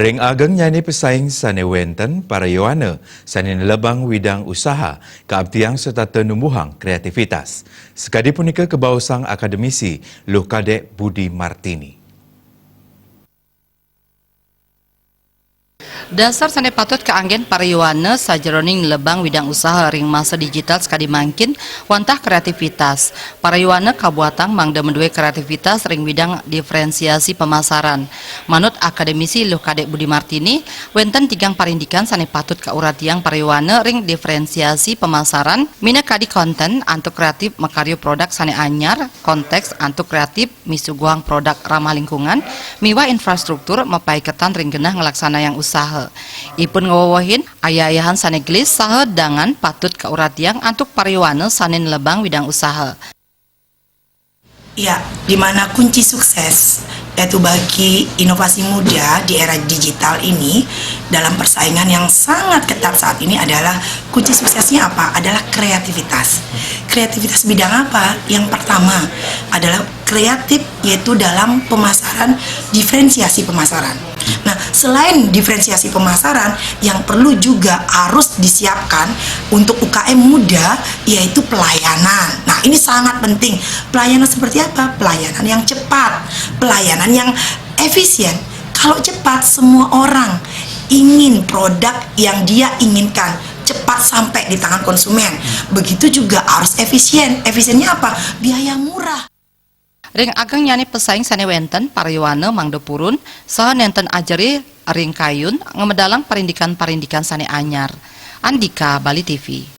Ring ageng nyanyi pesaing sane wenten para yowana sane lebang widang usaha keabdiang serta tenumbuhan kreativitas. Sekadi punika kebausang akademisi Luh Kadek Budi Martini. Dasar sane patut keanggen pariwana sajeroning lebang widang usaha ring masa digital sekadi mangkin wantah kreativitas. Pariwana kabuatang mangda mendue kreativitas ring widang diferensiasi pemasaran. Manut akademisi Luh Kadek Budi Martini, wenten tigang parindikan sane patut kauratiang pariwana ring diferensiasi pemasaran, mina kadi konten antuk kreatif makaryo produk sane anyar, konteks antuk kreatif misuguang produk ramah lingkungan, miwa infrastruktur mapaiketan ring genah ngelaksana yang usaha. Ipun ngawawahin ayah-ayahan sane gelis saha dangan patut kauratiang antuk pariwana sane lebang widang usaha. Ya, di mana kunci sukses yaitu bagi inovasi muda di era digital ini dalam persaingan yang sangat ketat saat ini adalah kunci suksesnya apa? Adalah kreativitas. Kreativitas bidang apa? Yang pertama adalah kreatif yaitu dalam pemasaran, diferensiasi pemasaran. Nah, selain diferensiasi pemasaran, yang perlu juga harus disiapkan untuk UKM muda yaitu pelayanan. Nah, ini sangat penting. Pelayanan seperti apa? Pelayanan yang cepat, pelayanan yang efisien. Kalau cepat, semua orang ingin produk yang dia inginkan cepat sampai di tangan konsumen. Begitu juga harus efisien. Efisiennya apa? Biaya murah. Ring ageng nyanyi pesaing sane wenten pariwana mangda purun saha nenten ajari ring kayun ngemedalang parindikan-parindikan sane anyar. Andika, Bali TV.